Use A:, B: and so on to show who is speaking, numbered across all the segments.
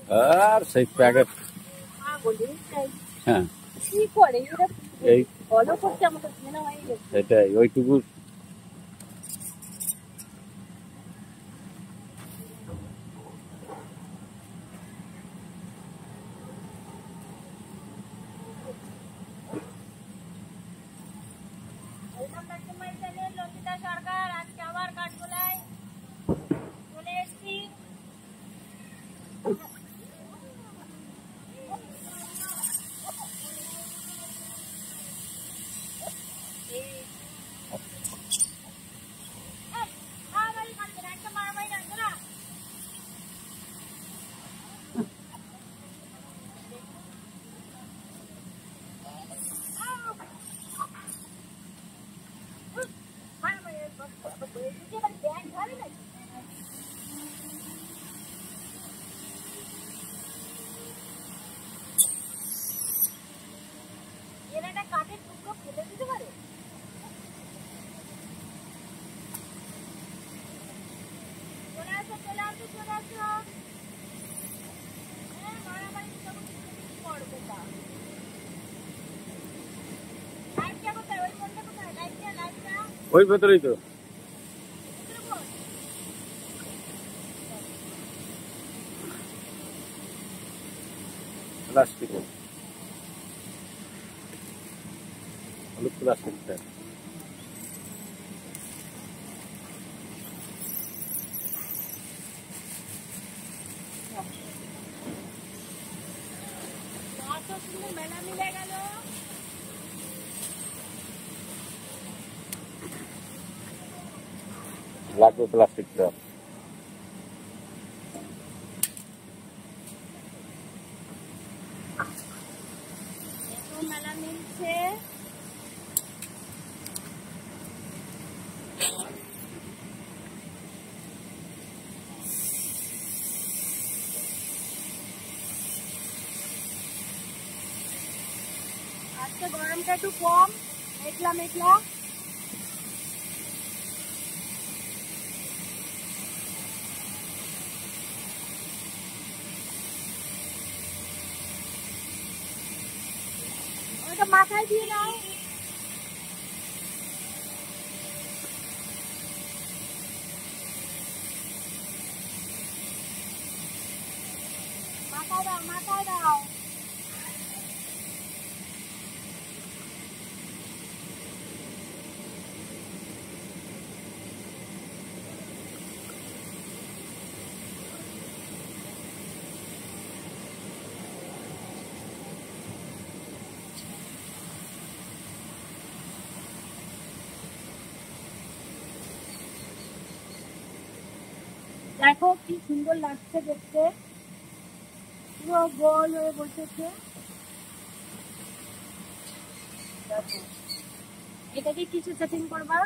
A: আর সেই প্যাকেট হ্যাঁ এই সেটাই ওইটুকু
B: সরকার আজকে আবার কাঠগোলায় চলে এসেছি। কাঠের টুকরো ফেলে দিতে পারে। চলে আসো চলে আসো চলে আসো। হ্যাঁ মারামারি করবে তা লাইটটা কোথায়? ওই ফোনটা কোথায়? লাইটটা
A: ওই ভেতরেই তো প্লাস্টিক হলুদ প্লাস্টিকটা
B: মেলা মিলে গেল।
A: লাগবে প্লাস্টিকটা
B: মেলা মিলছে। আজকে গরমটা একটু কম, মেঘলা মেঘলা। ওটা মাথায় দিয়ে নাও। মাথায় দাও মাথায় দাও। দেখো কি সুন্দর লাগছে দেখতে, পুরো গোল হয়ে বসেছে। দেখো এটাকে কিছু সেটিং করবা।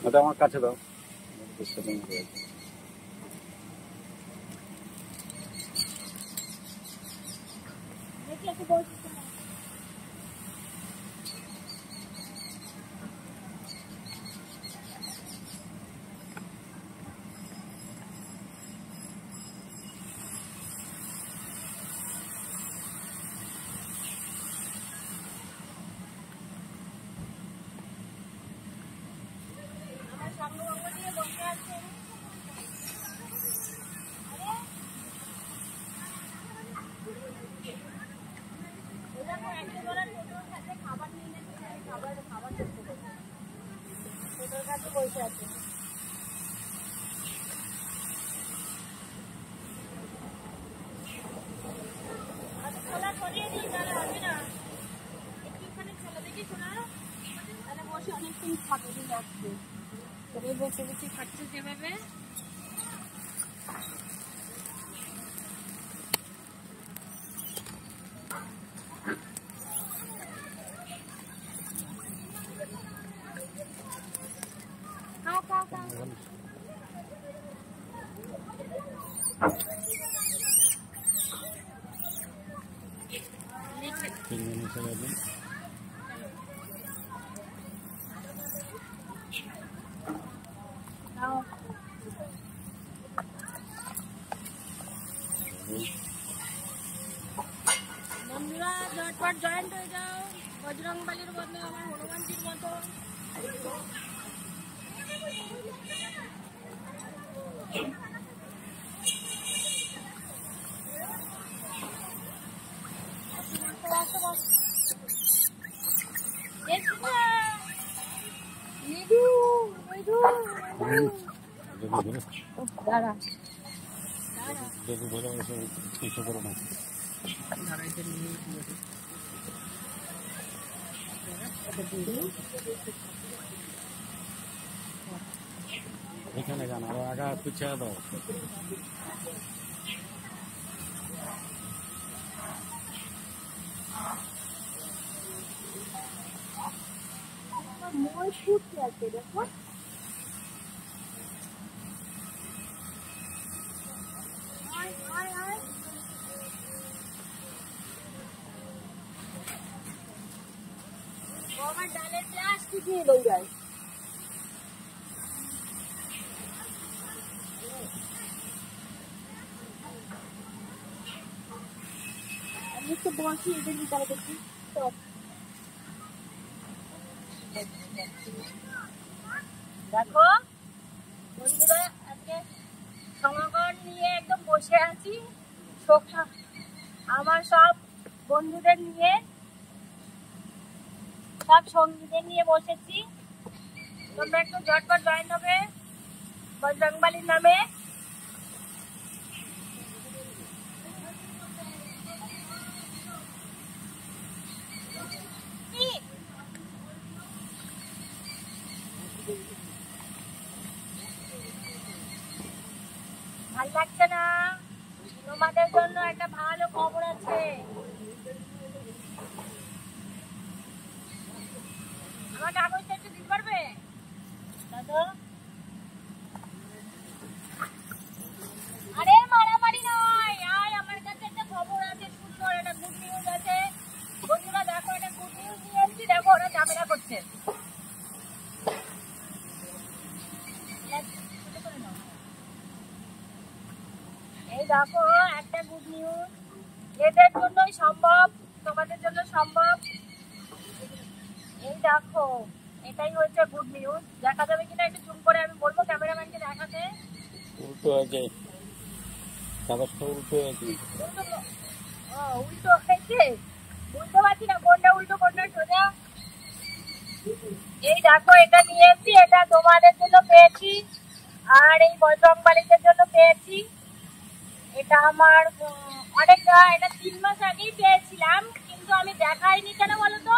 A: ওটা আমার কাছে দাও।
B: দেখি একটু বলছি বসে আছে। খোলা সরিয়ে দিই তাহলে হবে না, একটুখানি খোলা দেখি শোনা, তাহলে বসে অনেকক্ষণ খাবে লাগছে। তবে বসে বসে খাচ্ছে যেভাবে। ঝটপট জয়েন্ট হয়ে যাও বজরংবলীর বদলে আমার হনুমানজির মতো। দাঁড়া
A: এখানে গান আরো আগা পিছিয়ে দাও।
B: মই ফুটতে আছে দেখো। আমার ডালের প্লাস্টিক নিয়ে দৌড়ায়। আমি একটু বসি এদের ভিতরে দেখি তো। দেখো বন্ধুরা আজকে সমাগম নিয়ে একদম বসে আছি, আমার সব বন্ধুদের নিয়ে সব সঙ্গীদের নিয়ে বসেছি। তোমরা একটু ঝটপট জয়েন হবে বজরংবলীর নামে। ভাল লাগছে না? তোমাদের জন্য একটা ভালো খবর আছে। আমার কাগজটা একটু দিতে পারবে দাদা? আরে মারামারি নয়, আয় আমার কাছে একটা খবর আছে, সুন্দর একটা গুড নিউজ আছে। বন্ধুরা দেখো, একটা গুড নিউজ নিয়ে এসেছি। দেখো ওরা ঝামেলা করছে। এই দেখো একটা গুড নিউজ, এদের জন্যই সম্ভব, তোমাদের জন্য সম্ভব। এই দেখো এটাই হচ্ছে গুড নিউজ। দেখা যাবে কিনা একটু জুম করে আমি বলবো ক্যামেরাম্যানকে দেখাতে।
A: উল্টো আছে, কাগজটা উল্টো আছে।
B: উল্টো হয়েছে, বুঝতে পারছি না কোনটা উল্টো কোনটা সোজা। এই দেখো এটা নিয়ে এসেছি, এটা তোমাদের জন্য পেয়েছি আর এই বজরংবলীদের জন্য পেয়েছি। এটা আমার অনেকটা, এটা 3 মাস আগেই পেয়েছিলাম, কিন্তু আমি দেখাইনি কেন বলতো?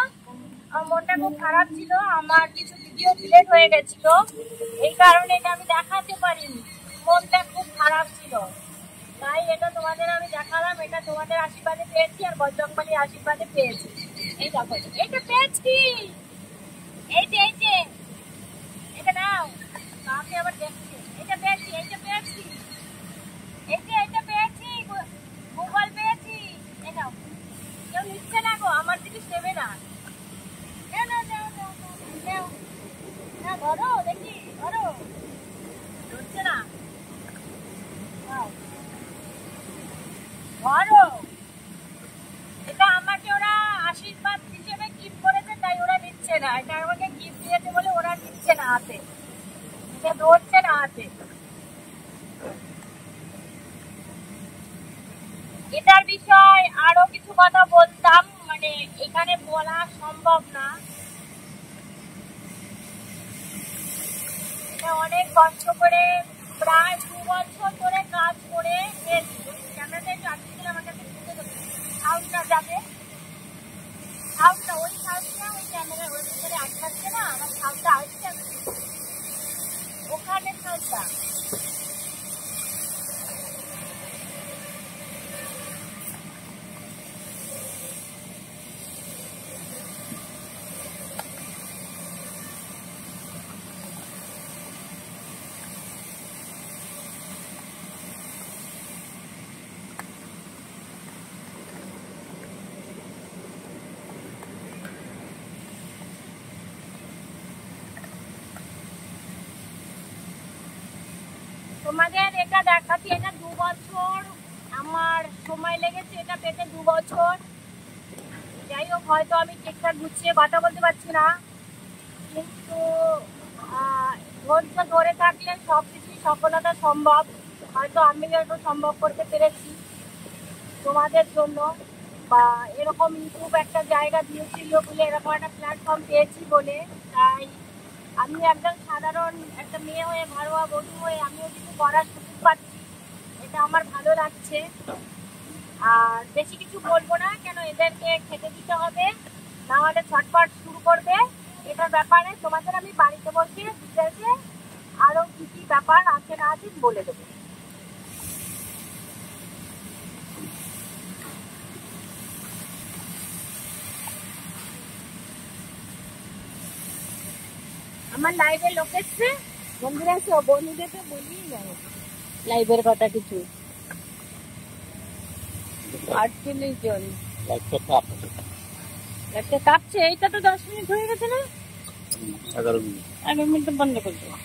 B: আমার মনটা খুব খারাপ ছিল, আমার কিছু ভিডিও ডিলিট হয়ে গেছিল, এই কারণে এটা আমি দেখাতে পারিনি। মনটা খুব খারাপ ছিল, তাই এটা তোমাদের আমি দেখালাম। এটা তোমাদের আশীর্বাদে পেয়েছি আর বজরংবলীর আশীর্বাদে পেয়েছি। এই দেখো এটা পেয়েছি, এই যে এটা নাও, কাকে আবার দেখছি। এটা পেয়েছি, এইটা পেয়েছি, এইটা পেয়েছি, গুগল পেয়েছি। এই নাও, কেউ নিচ্ছে না গো, আমার জিনিস নেবে না। ধরো দেখি, ধরো, ধরছে না, ধরো। এটা আমাকে ওরা আশীর্বাদ হিসেবে গিফট করেছে, তাই ওরা নিচ্ছে না। এটা আমাকে গিফট দিয়েছে বলে ওরা নিচ্ছে না হাতে, এটা ধরছে না হাতে। এটার বিষয় আরো কিছু কথা বলতাম, মানে এখানে বলা সম্ভব না। এটা অনেক কষ্ট করে, প্রায় 2 বছর ধরে কাজ করে ক্যামেরাটা একটু আটকে দিলে আমার কাছে সাউন্ডটা যাবে, সাউন্ডটা ওই সাউন্ডটা ওই ক্যামেরার ওই ভিতরে আটকাচ্ছে না, আমার সাউন্ডটা আসছে ওখানে সাউন্ডটা। তোমাদের এটা দেখাচ্ছি, এটা 2 বছর আমার সময় লেগেছে এটা পেতে, 2 বছর। হয়তো আমি ঠিকঠাক গুছিয়ে কথা বলতে পারছি না, কিন্তু ধৈর্য ধরে থাকলে সবকিছুই সফলতা সম্ভব। হয়তো আমি হয়তো সম্ভব করতে পেরেছি তোমাদের জন্য, বা এরকম ইউটিউব একটা জায়গা দিয়েছিল বলে, এরকম একটা প্ল্যাটফর্ম পেয়েছি বলে। তাই আমি একজন সাধারণ একটা মেয়ে হয়ে, ঘরোয়া বধূ হয়ে আমিও কিছু করার সুযোগ পাচ্ছি, এটা আমার ভালো লাগছে। আর বেশি কিছু বলবো না, কেন এদেরকে খেতে দিতে হবে, না হলে ছটফট শুরু করবে। এটার ব্যাপারে তোমাদের আমি বাড়িতে বসে ডিটেলসে আরো কি কি ব্যাপার আছে না আছে বলে দেবো। আমার লাইভে লোক এসছে, বন্ধুরা এসে বন্ধুদেরকে বলিয়ে যাবো লাইভের কথা কিছু। 48 জন একটা কাঁপছে। এইটা তো 10 মিনিট হয়ে গেছে না?
A: 11 মিনিট।
B: 11 মিনিট বন্ধ করে দেবো।